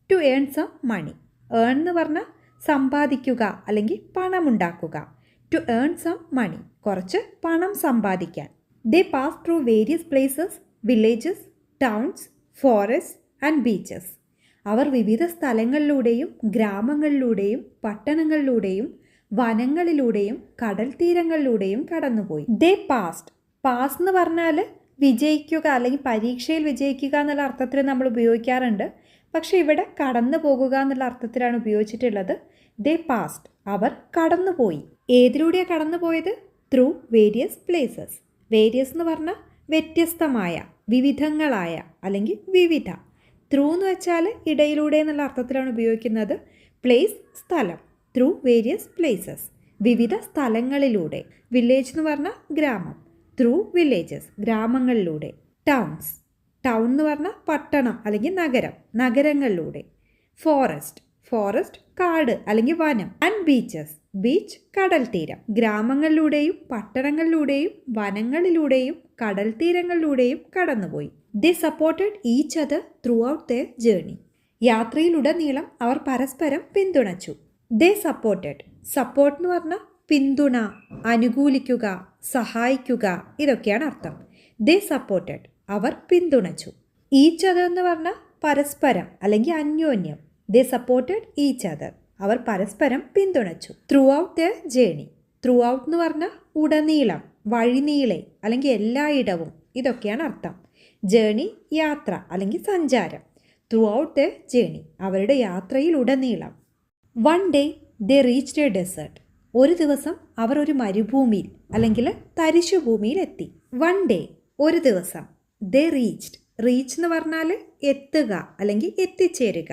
To earn some money. Earn എന്ന് പറഞ്ഞാൽ സമ്പാദിക്കുക അല്ലെങ്കിൽ പണമുണ്ടാക്കുക. ടു ഏൺ സം മണി കുറച്ച് പണം സമ്പാദിക്കാൻ. They pass through various places, villages, towns, forest and beaches. അവർ വിവിധ സ്ഥലങ്ങളിലൂടെയും ഗ്രാമങ്ങളിലൂടെയും പട്ടണങ്ങളിലൂടെയും വനങ്ങളിലൂടെയും കടൽ തീരങ്ങളിലൂടെയും കടന്നുപോയി. ദേ പാസ്റ്റ്. പാസ് എന്ന് പറഞ്ഞാൽ വിജയിക്കുക അല്ലെങ്കിൽ പരീക്ഷയിൽ വിജയിക്കുക എന്നുള്ള അർത്ഥത്തിൽ നമ്മൾ ഉപയോഗിക്കാറുണ്ട്. പക്ഷേ ഇവിടെ കടന്നു പോകുക എന്നുള്ള അർത്ഥത്തിലാണ് ഉപയോഗിച്ചിട്ടുള്ളത്. ദേ പാസ്റ്റ്. അവർ കടന്നുപോയി. ഏതിലൂടെയാണ് കടന്നുപോയത്? Through various places. വേരിയസ് എന്ന് പറഞ്ഞാൽ വ്യത്യസ്തമായ, വിവിധങ്ങളായ അല്ലെങ്കിൽ വിവിധ. ത്രൂ എന്ന് വെച്ചാൽ ഇടയിലൂടെ എന്നുള്ള അർത്ഥത്തിലാണ് ഉപയോഗിക്കുന്നത്. പ്ലേസ് സ്ഥലം. ത്രൂ വേരിയസ് പ്ലേസസ് വിവിധ സ്ഥലങ്ങളിലൂടെ. വില്ലേജ് എന്ന് പറഞ്ഞാൽ ഗ്രാമം. ത്രൂ വില്ലേജസ്, ഗ്രാമങ്ങളിലൂടെ. ടൗൺസ്, ടൗൺ എന്ന് പറഞ്ഞാൽ പട്ടണം അല്ലെങ്കിൽ നഗരം, നഗരങ്ങളിലൂടെ. ഫോറസ്റ്റ്, ഫോറസ്റ്റ് കാട് അല്ലെങ്കിൽ വനം. ആൻഡ് ബീച്ചസ്, ബീച്ച് കടൽ തീരം. ഗ്രാമങ്ങളിലൂടെയും പട്ടണങ്ങളിലൂടെയും വനങ്ങളിലൂടെയും കടൽ തീരങ്ങളിലൂടെയും കടന്നുപോയി. They supported each other throughout their journey. യാത്രയിലുടനീളം അവർ പരസ്പരം പിന്തുണച്ചു. ദേ സപ്പോർട്ടഡ്, സപ്പോർട്ട് എന്ന് പറഞ്ഞാൽ പിന്തുണ, അനുകൂലിക്കുക, സഹായിക്കുക, ഇതൊക്കെയാണ് അർത്ഥം. ദേ സപ്പോർട്ടഡ്, അവർ പിന്തുണച്ചു. ഈച്ച് അതർ എന്ന് പറഞ്ഞാൽ പരസ്പരം അല്ലെങ്കിൽ അന്യോന്യം. ദേ സപ്പോർട്ടഡ് ഈച്ച് അതർ, അവർ പരസ്പരം പിന്തുണച്ചു. Throughout their journey, throughout എന്ന് പറഞ്ഞാൽ ഉടനീളം, വഴിനീളെ അല്ലെങ്കിൽ എല്ലായിടവും, ഇതൊക്കെയാണ് അർത്ഥം. ജേർണി യാത്ര അല്ലെങ്കിൽ സഞ്ചാരം. ത്രൂ ഔട്ട് ദെയർ ജേർണി, അവരുടെ യാത്രയിലുടനീളം. One day they reached a desert. ഒരു ദിവസം അവർ ഒരു മരുഭൂമിയിൽ അല്ലെങ്കിൽ തരിശുഭൂമിയിൽ എത്തി. വൺ ഡേ, ഒരു ദിവസം. ദേ റീച്ച്ഡ്, റീച്ച് എന്ന് പറഞ്ഞാൽ എത്തുക അല്ലെങ്കിൽ എത്തിച്ചേരുക.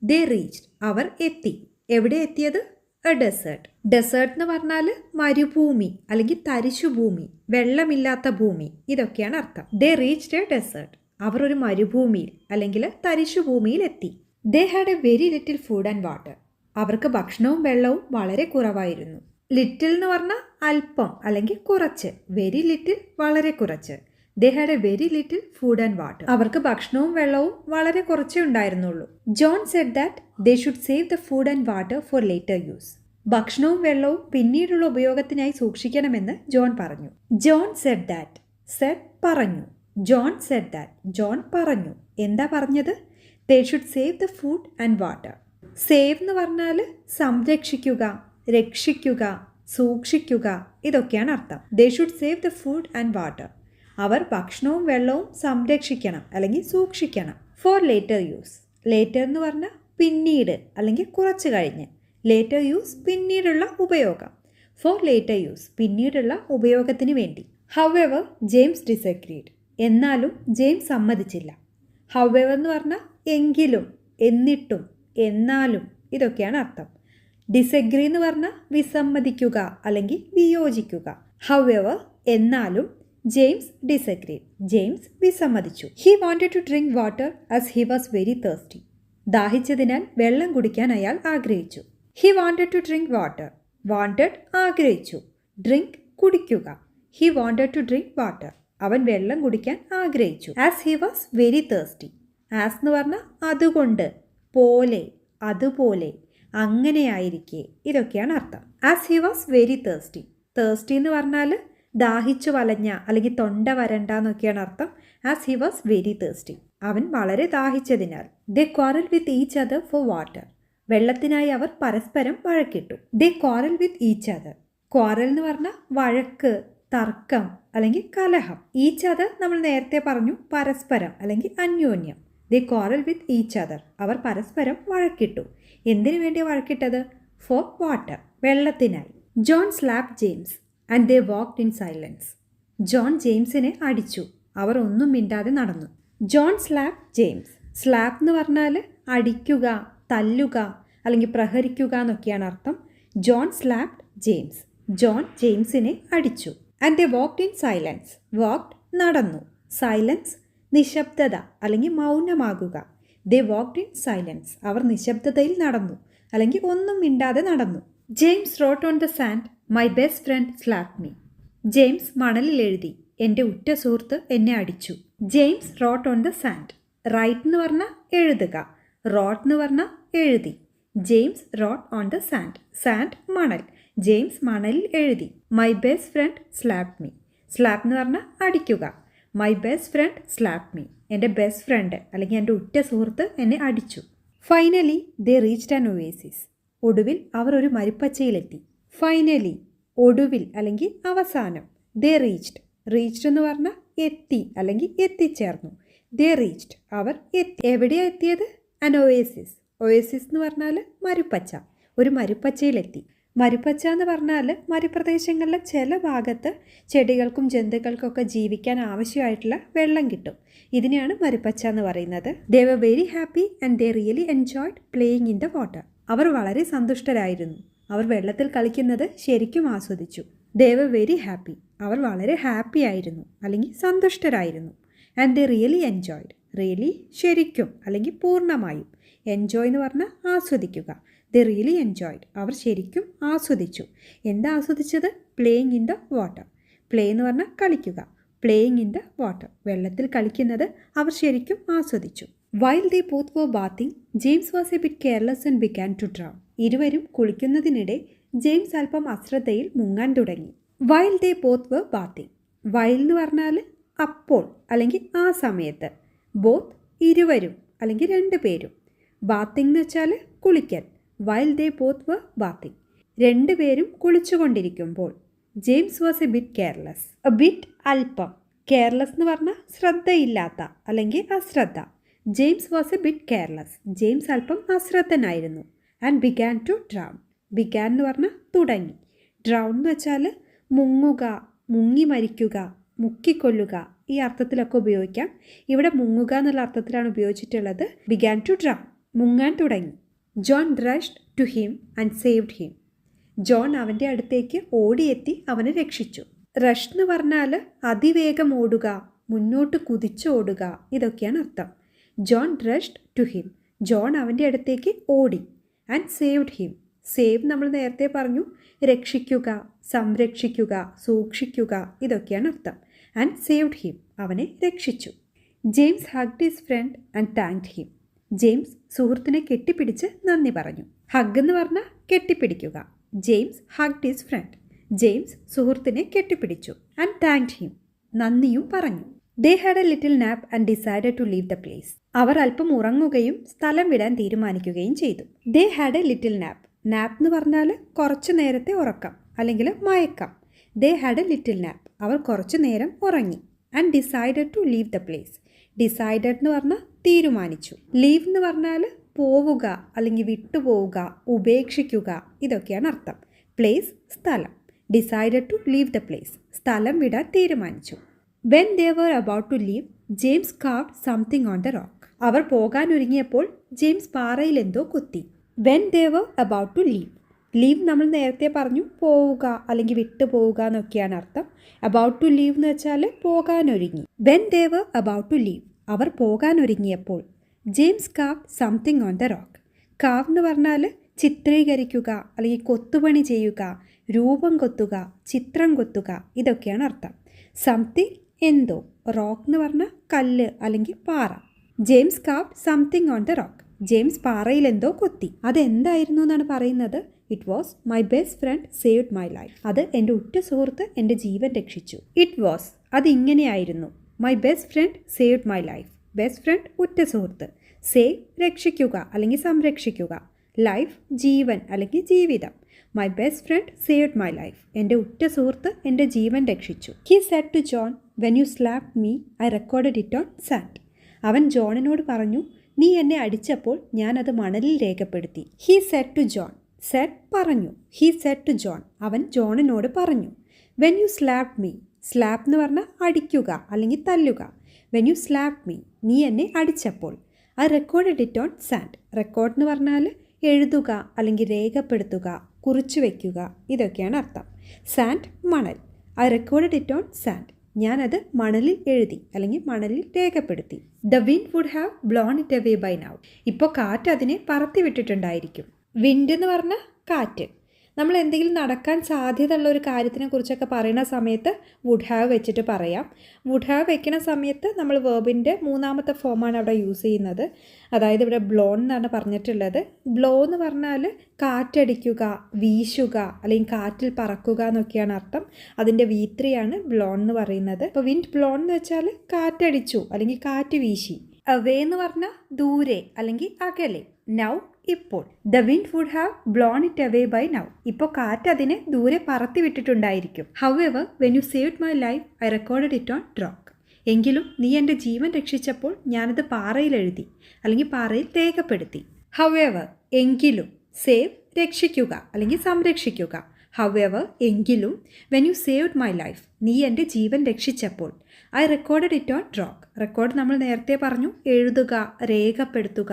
ദേ റീച്ച്ഡ്, അവർ എത്തി. എവിടെ എത്തിയത്? A desert. ഡെസേർട്ട് എന്ന് പറഞ്ഞാൽ മരുഭൂമി അല്ലെങ്കിൽ തരിശുഭൂമി, വെള്ളമില്ലാത്ത ഭൂമി, ഇതൊക്കെയാണ് അർത്ഥം. ദേ റീച്ച്ഡ് എ ഡെസേർട്ട്, അവർ ഒരു മരുഭൂമിയിൽ അല്ലെങ്കിൽ തരിശുഭൂമിയിൽ എത്തി. ദേ had A very little food and water. അവർക്ക് ഭക്ഷണവും വെള്ളവും വളരെ കുറവായിരുന്നു. ലിറ്റിൽ എന്ന് പറഞ്ഞാൽ അല്പം അല്ലെങ്കിൽ കുറച്ച്. വെരി ലിറ്റിൽ, വളരെ കുറച്ച്. ദേ had A very little food and water. അവർക്ക് ഭക്ഷണവും വെള്ളവും വളരെ കുറച്ചേ ഉണ്ടായിരുന്നുള്ളൂ. John said that they should save the food and water for later use. ഭക്ഷണവും വെള്ളവും പിന്നീടുള്ള ഉപയോഗത്തിനായി സൂക്ഷിക്കണമെന്ന് ജോൺ പറഞ്ഞു. ജോൺ സെഡ് ദാറ്റ്, സെഡ് പറഞ്ഞു. ജോൺ സെഡ് ദാറ്റ്, ജോൺ പറഞ്ഞു. എന്താ പറഞ്ഞത്? They should save the food and water. Save എന്ന് പറഞ്ഞാൽ സംരക്ഷിക്കുക, രക്ഷിക്കുക, സൂക്ഷിക്കുക, ഇതൊക്കെയാണ് അർത്ഥം. They should save the food and water. അവർ ഭക്ഷണവും വെള്ളവും സംരക്ഷിക്കണം അല്ലെങ്കിൽ സൂക്ഷിക്കണം. Four later use. ലേറ്റർ എന്ന് പറഞ്ഞാൽ പിന്നീട് അല്ലെങ്കിൽ കുറച്ച് കഴിഞ്ഞ്. ലേറ്റർ യൂസ് പിന്നീടുള്ള ഉപയോഗം. ഫോർ ലേറ്റർ യൂസ്, പിന്നീടുള്ള ഉപയോഗത്തിന് വേണ്ടി. However James disagreed. എന്നാലും ജെയിംസ് സമ്മതിച്ചില്ല. ഹൗവെവർ എന്ന് പറഞ്ഞാൽ എങ്കിലും, എന്നിട്ടും, എന്നാലും, ഇതൊക്കെയാണ് അർത്ഥം. ഡിസഗ്രി എന്ന് പറഞ്ഞാൽ വിസമ്മതിക്കുക അല്ലെങ്കിൽ വിയോജിക്കുക. ഹൗവെവർ, എന്നാലും ജെയിംസ് ഡിസഗ്രീഡ്, ജെയിംസ് വിസമ്മതിച്ചു. He wanted to drink water as he was very thirsty. ദാഹിച്ചതിനാൽ വെള്ളം കുടിക്കാൻ അയാൾ ആഗ്രഹിച്ചു. He wanted to drink water. Wanted ആഗ്രഹിച്ചു. ഡ്രിങ്ക് കുടിക്കുക. He wanted to drink water. അവൻ വെള്ളം കുടിക്കാൻ ആഗ്രഹിച്ചു. As he was very thirsty. As എന്ന് പറഞ്ഞാൽ അതുകൊണ്ട്, പോലെ, അതുപോലെ, അങ്ങനെയായിരിക്കെ, ഇതൊക്കെയാണ് അർത്ഥം. As he was very thirsty. Thirsty എന്ന് പറഞ്ഞാൽ ദാഹിച്ചു വലഞ്ഞ അല്ലെങ്കിൽ തൊണ്ട വരണ്ട എന്നൊക്കെയാണ് അർത്ഥം. As he was very thirsty, അവൻ വളരെ ദാഹിച്ചതിനാൽ. They quarrel with each other for water. വെള്ളത്തിനായി അവർ പരസ്പരം വഴക്കിട്ടു. They quarrel with each other. Quarrel എന്ന് പറഞ്ഞാൽ വഴക്ക്, തർക്കം അല്ലെങ്കിൽ കലഹം. ഈച്ച് അതർ നമ്മൾ നേരത്തെ പറഞ്ഞു, പരസ്പരം അല്ലെങ്കിൽ അന്യോന്യം. They quarrel with each other. അവർ പരസ്പരം വഴക്കിട്ടു. എന്തിനു വേണ്ടി വഴക്കിട്ടത്? ഫോർ വാട്ടർ, വെള്ളത്തിനായി. John slap James and they walked in silence. ജോൺ ജെയിംസിനെ അടിച്ചു. അവർ ഒന്നും മിണ്ടാതെ നടന്നു. John slap James. സ്ലാപ്പ് എന്ന് പറഞ്ഞാൽ അടിക്കുക, തല്ലുക അല്ലെങ്കിൽ പ്രഹരിക്കുക എന്നൊക്കെയാണ് അർത്ഥം. John slapped James. ജോൺ ജെയിംസിനെ അടിച്ചു. And they walked in silence. Walked നടന്നു. സൈലൻസ് നിശബ്ദത അല്ലെങ്കിൽ മൗനമാകുക. They walked in silence. അവർ നിശബ്ദതയിൽ നടന്നു അല്ലെങ്കിൽ ഒന്നും മിണ്ടാതെ നടന്നു. James wrote on the sand, my best friend slapped me. James മണലിൽ എഴുതി, എൻ്റെ ഉറ്റ സുഹൃത്ത് എന്നെ അടിച്ചു. James wrote on the sand. Write എന്ന് പറഞ്ഞാൽ എഴുതുക, റോട്ട് എന്ന് പറഞ്ഞാൽ എഴുതി. James wrote on the sand. Sand മണൽ. ജെയിംസ് മണലിൽ എഴുതി. My best friend slapped me. Slap എന്ന് പറഞ്ഞാൽ അടിക്കുക. My best friend slapped me. എൻ്റെ ബെസ്റ്റ് ഫ്രണ്ട് അല്ലെങ്കിൽ എൻ്റെ ഉറ്റ സുഹൃത്ത് എന്നെ അടിച്ചു. Finally they reached an oasis. ഒടുവിൽ അവർ ഒരു മരുപ്പച്ചയിലെത്തി. ഫൈനലി, ഒടുവിൽ അല്ലെങ്കിൽ അവസാനം. ദേ റീച്ച്ഡ്. റീച്ച്ഡ് എന്ന് പറഞ്ഞാൽ എത്തി അല്ലെങ്കിൽ എത്തിച്ചേർന്നു. ദേ റീച്ച്ഡ്, അവർ എത്തി. എവിടെയാണ് എത്തിയത്? അൻ ഒയേസിസ്. ഒയേസിസ് എന്ന് പറഞ്ഞാൽ മരുപ്പച്ച. ഒരു മരുപ്പച്ചയിലെത്തി. മരുപ്പച്ച എന്ന് പറഞ്ഞാൽ മരുപ്രദേശങ്ങളിലെ ചില ഭാഗത്ത് ചെടികൾക്കും ജന്തുക്കൾക്കൊക്കെ ജീവിക്കാൻ ആവശ്യമായിട്ടുള്ള വെള്ളം കിട്ടും. ഇതിനെയാണ് മരുപ്പച്ച എന്ന് പറയുന്നത്. They were very happy and they really enjoyed playing in the water. അവർ വളരെ സന്തുഷ്ടരായിരുന്നു. അവർ വെള്ളത്തിൽ കളിക്കുന്നത് ശരിക്കും ആസ്വദിച്ചു. ദേ വർ വെരി ഹാപ്പി. അവർ വളരെ ഹാപ്പി ആയിരുന്നു അല്ലെങ്കിൽ സന്തുഷ്ടരായിരുന്നു. And they really enjoyed. Really ശരിക്കും അല്ലെങ്കിൽ പൂർണ്ണമായും. എൻജോയ് എന്ന് പറഞ്ഞാൽ ആസ്വദിക്കുക. ദേ റിയലി എൻജോയ്ഡ്. അവർ ശരിക്കും ആസ്വദിച്ചു. എന്താ ആസ്വദിച്ചത്? Playing in the water. Play എന്ന് പറഞ്ഞാൽ കളിക്കുക. Playing in the water. വെള്ളത്തിൽ കളിക്കുന്നത് അവർ ശരിക്കും ആസ്വദിച്ചു. While they both were bathing James was a bit careless and began to drown. ഇരുവരും കുളിക്കുന്നതിനിടെ ജെയിംസ് അല്പം അശ്രദ്ധയിൽ മുങ്ങാൻ തുടങ്ങി. While they both were bathing. While എന്ന് പറഞ്ഞാൽ അപ്പോൾ അല്ലെങ്കിൽ ആ സമയത്ത്. ബോത്ത് ഇരുവരും അല്ലെങ്കിൽ രണ്ടുപേരും. ബാത്തിങ് എന്ന് വെച്ചാൽ കുളിക്കൽ. While they both were bathing. രണ്ടുപേരും കുളിച്ചുകൊണ്ടിരിക്കുമ്പോൾ. James was a bit careless. A bit അല്പം. കെയർലെസ് എന്ന് പറഞ്ഞാൽ ശ്രദ്ധയില്ലാത്ത അല്ലെങ്കിൽ അശ്രദ്ധ. James was a bit careless. James അല്പം അശ്രദ്ധനായിരുന്നു. And began to drown. Began എന്ന് പറഞ്ഞാൽ തുടങ്ങി. ഡ്രൗൺ എന്ന് വെച്ചാൽ മുങ്ങുക, മുങ്ങി മരിക്കുക, മുക്കിക്കൊല്ലുക, ഈ അർത്ഥത്തിലൊക്കെ ഉപയോഗിക്കാം. ഇവിടെ മുങ്ങുക എന്നുള്ള അർത്ഥത്തിലാണ് ഉപയോഗിച്ചിട്ടുള്ളത്. ബിഗാൻ ടു ഡ്രൗൺ, മുങ്ങാൻ തുടങ്ങി. John rushed to him and saved him. John അവൻ്റെ അടുത്തേക്ക് ഓടിയെത്തി അവനെ രക്ഷിച്ചു. റഷ് എന്ന് പറഞ്ഞാൽ അതിവേഗം ഓടുക, മുന്നോട്ട് കുതിച്ചോടുക, ഇതൊക്കെയാണ് അർത്ഥം. John rushed to him. John അവൻ്റെ അടുത്തേക്ക് ഓടി. And saved him. സേവ് നമ്മൾ നേരത്തെ പറഞ്ഞു, രക്ഷിക്കുക, സംരക്ഷിക്കുക, സൂക്ഷിക്കുക, ഇതൊക്കെയാണ് അർത്ഥം. And saved him. അവനെ രക്ഷിച്ചു. James hugged his friend and thanked him. James സുഹൃത്തിനെ കെട്ടിപ്പിടിച്ച് നന്ദി പറഞ്ഞു. ഹഗ് എന്ന് പറഞ്ഞാൽ കെട്ടിപ്പിടിക്കുക. James hugged his friend. James സുഹൃത്തിനെ കെട്ടിപ്പിടിച്ചു. And thanked him. നന്ദിയും പറഞ്ഞു. They had a little nap and decided to leave the place. അവർ അല്പം ഉറങ്ങുകയും സ്ഥലം വിടാൻ തീരുമാനിക്കുകയും ചെയ്തു. They had a little nap. Nap എന്ന് പറഞ്ഞാൽ കുറച്ചു നേരത്തെ ഉറക്കം അല്ലെങ്കിൽ മയക്കം. They had a little nap. അവർ കുറച്ചു നേരം ഉറങ്ങി. And decided to leave the place. Decided എന്ന് പറഞ്ഞാൽ തീരുമാനിച്ചു. ലീവ് എന്ന് പറഞ്ഞാൽ പോവുക അല്ലെങ്കിൽ വിട്ടുപോവുക, ഉപേക്ഷിക്കുക, ഇതൊക്കെയാണ് അർത്ഥം. പ്ലേസ് സ്ഥലം. Decided to leave the place. സ്ഥലം വിടാൻ തീരുമാനിച്ചു. When they were about to leave James carved something on the rock. അവർ പോകാനൊരുങ്ങിയപ്പോൾ ജെയിംസ് പാറയിൽ എന്തോ കുത്തി. When they were about to leave. Leave നമ്മൾ നേരത്തെ പറഞ്ഞു, പോവുക അല്ലെങ്കിൽ വിട്ടുപോവുക എന്നൊക്കെയാണ് അർത്ഥം. അബൌട്ട് ടു ലീവ് എന്ന് വെച്ചാൽ പോകാനൊരുങ്ങി. When they were about to leave. അവർ പോകാനൊരുങ്ങിയപ്പോൾ James carved something on the rock. Carve എന്ന് പറഞ്ഞാൽ ചിത്രീകരിക്കുക അല്ലെങ്കിൽ കൊത്തുപണി ചെയ്യുക, രൂപം കൊത്തുക, ചിത്രം കൊത്തുക, ഇതൊക്കെയാണ് അർത്ഥം. സംതിങ് എന്തോ. റോക്ക് എന്ന് പറഞ്ഞാൽ കല്ല് അല്ലെങ്കിൽ പാറ. James carved something on the rock. James പാറയിൽ എന്തോ കൊത്തി. അതെന്തായിരുന്നു എന്നാണ് പറയുന്നത്. It was my best friend saved my life. അത് എൻ്റെ ഉറ്റ സുഹൃത്ത് എൻ്റെ ജീവൻ രക്ഷിച്ചു. ഇറ്റ് വാസ് അതിങ്ങനെയായിരുന്നു. My best friend saved my life. Best friend ഉറ്റ സുഹൃത്ത്. സേവ് രക്ഷിക്കുക അല്ലെങ്കിൽ സംരക്ഷിക്കുക. ലൈഫ് ജീവൻ അല്ലെങ്കിൽ ജീവിതം. My best friend saved my life. എൻ്റെ ഉറ്റ സുഹൃത്ത് എൻ്റെ ജീവൻ രക്ഷിച്ചു. He said to John when you slapped me I recorded it on sand. അവൻ ജോണിനോട് പറഞ്ഞു, നീ എന്നെ അടിച്ചപ്പോൾ ഞാനത് മണലിൽ രേഖപ്പെടുത്തി. He said to John. Said പറഞ്ഞു. He said to John. അവൻ ജോണിനോട് പറഞ്ഞു. When you slapped me. Slap എന്ന് പറഞ്ഞാൽ അടിക്കുക അല്ലെങ്കിൽ തല്ലുക. When you slapped me. നീ എന്നെ അടിച്ചപ്പോൾ. I recorded it on sand. Record എന്ന് പറഞ്ഞാൽ എഴുതുക അല്ലെങ്കിൽ രേഖപ്പെടുത്തുക, കുറിച്ചു വയ്ക്കുക, ഇതൊക്കെയാണ് അർത്ഥം. സാൻഡ് മണൽ. I recorded it on sand. ഞാനത് മണലിൽ എഴുതി അല്ലെങ്കിൽ മണലിൽ രേഖപ്പെടുത്തി. The wind would have blown it away by now. ഇപ്പോൾ കാറ്റ് അതിനെ പറത്തി വിട്ടിട്ടുണ്ടായിരിക്കും. വിൻഡ് എന്ന് പറഞ്ഞാൽ കാറ്റ്. നമ്മൾ എന്തെങ്കിലും നടക്കാൻ സാധ്യതയുള്ള ഒരു കാര്യത്തിനെ കുറിച്ചൊക്കെ പറയുന്ന സമയത്ത് വുഡ് ഹാവ് വെച്ചിട്ട് പറയാം. വുഡ് ഹാവ് വെക്കുന്ന സമയത്ത് നമ്മൾ വേർബിൻ്റെ മൂന്നാമത്തെ ഫോമാണ് അവിടെ യൂസ് ചെയ്യുന്നത്. അതായത് ഇവിടെ ബ്ലോൺ എന്നാണ് പറഞ്ഞിട്ടുള്ളത്. ബ്ലോ എന്ന് പറഞ്ഞാൽ കാറ്റടിക്കുക, വീശുക അല്ലെങ്കിൽ കാറ്റിൽ പറക്കുക എന്നൊക്കെയാണ് അർത്ഥം. അതിൻ്റെ വീത്രിയാണ് ബ്ലോൺ എന്ന് പറയുന്നത്. അപ്പോൾ വിൻഡ് ബ്ലോൺ എന്ന് വെച്ചാൽ കാറ്റടിച്ചു അല്ലെങ്കിൽ കാറ്റ് വീശി. അവേ എന്ന് പറഞ്ഞാൽ ദൂരെ അല്ലെങ്കിൽ അകലെ. നൗ ഇപ്പോൾ. The wind would have blown it away by now. ഇപ്പോൾ കാറ്റ് അതിനെ ദൂരെ പറത്തി വിട്ടിട്ടുണ്ടായിരിക്കും. However when you saved my life I recorded it on rock. എങ്കിലും നീ എൻ്റെ ജീവൻ രക്ഷിച്ചപ്പോൾ ഞാനത് പാറയിൽ എഴുതി അല്ലെങ്കിൽ പാറയിൽ രേഖപ്പെടുത്തി. ഹൗഎവർ എങ്കിലും. സേവ് രക്ഷിക്കുക അല്ലെങ്കിൽ സംരക്ഷിക്കുക. ഹവെവർ എങ്കിലും when you saved my life, നീ എൻ്റെ ജീവൻ രക്ഷിച്ചപ്പോൾ. I recorded it on rock. Record നമ്മൾ നേരത്തെ പറഞ്ഞു, എഴുതുക, രേഖപ്പെടുത്തുക,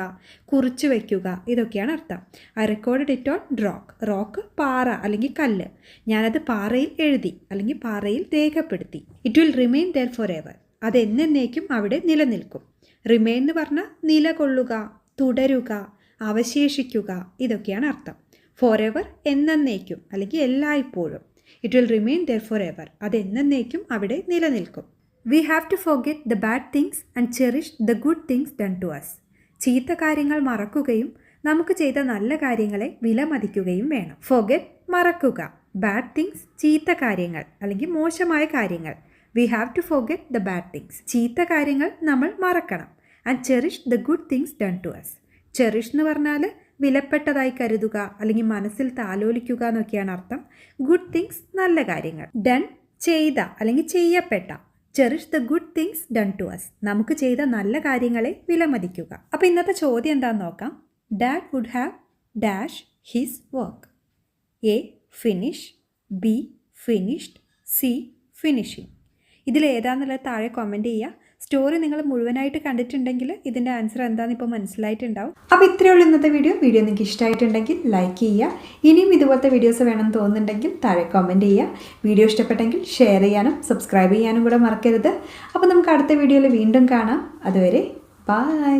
കുറിച്ചു വയ്ക്കുക, ഇതൊക്കെയാണ് അർത്ഥം. I recorded it on rock. Rock പാറ അല്ലെങ്കിൽ കല്ല്. ഞാനത് പാറയിൽ എഴുതി അല്ലെങ്കിൽ പാറയിൽ രേഖപ്പെടുത്തി. It will remain there for ever. അത് എന്നേക്കും അവിടെ നിലനിൽക്കും. റിമെയിൻ എന്ന് പറഞ്ഞാൽ നിലകൊള്ളുക, തുടരുക, അവശേഷിക്കുക, ഇതൊക്കെയാണ് അർത്ഥം. ഫോർ എവർ എന്നേക്കും അല്ലെങ്കിൽ എല്ലായ്പ്പോഴും. It will remain there for ever. അത് എന്നേക്കും അവിടെ നിലനിൽക്കും. We have to forget the bad things and cherish the good things done to us. ചീത്ത കാര്യങ്ങൾ മറക്കുകയും നമുക്ക് ചെയ്ത നല്ല കാര്യങ്ങളെ വിലമതിക്കുകയും വേണം. ഫോർഗെറ്റ് മറക്കുക, ബാഡ് തിങ്സ് ചീത്ത കാര്യങ്ങൾ അല്ലെങ്കിൽ മോശമായ കാര്യങ്ങൾ. We have to forget the bad things, ചീത്ത കാര്യങ്ങൾ നമ്മൾ മറക്കണം. And cherish the good things done to us. Cherish എന്ന് പറഞ്ഞാൽ വിലപ്പെട്ടതായി കരുതുക അല്ലെങ്കിൽ മനസ്സിൽ താലോലിക്കുക എന്നൊക്കെയാണ് അർത്ഥം. ഗുഡ് തിങ്സ് നല്ല കാര്യങ്ങൾ. ഡൺ ചെയ്ത അല്ലെങ്കിൽ ചെയ്യപ്പെട്ട. Cherish the good things done to us, നമുക്ക് ചെയ്ത നല്ല കാര്യങ്ങളെ വിലമതിക്കുക. അപ്പോൾ ഇന്നത്തെ ചോദ്യം എന്താണെന്ന് നോക്കാം. Dad would have dash his work. A finish, B finished, C finishing. ഇതിലേതാണെന്നുള്ളത് താഴെ കമൻറ്റ് ചെയ്യുക. സ്റ്റോറി നിങ്ങൾ മുഴുവനായിട്ട് കണ്ടിട്ടുണ്ടെങ്കിൽ ഇതിൻ്റെ ആൻസർ എന്താണെന്ന് ഇപ്പോൾ മനസ്സിലായിട്ടുണ്ടാവും. അപ്പോൾ ഇത്രയേ ഉള്ളൂ ഇന്നത്തെ വീഡിയോ നിങ്ങൾക്ക് ഇഷ്ടമായിട്ടുണ്ടെങ്കിൽ ലൈക്ക് ചെയ്യുക. ഇനിയും ഇതുപോലത്തെ വീഡിയോസ് വേണമെന്ന് തോന്നുന്നുണ്ടെങ്കിൽ താഴെ കമൻറ്റ് ചെയ്യുക. വീഡിയോ ഇഷ്ടപ്പെട്ടെങ്കിൽ ഷെയർ ചെയ്യാനും സബ്സ്ക്രൈബ് ചെയ്യാനും കൂടെ മറക്കരുത്. അപ്പോൾ നമുക്ക് അടുത്ത വീഡിയോയിൽ വീണ്ടും കാണാം. അതുവരെ ബൈ.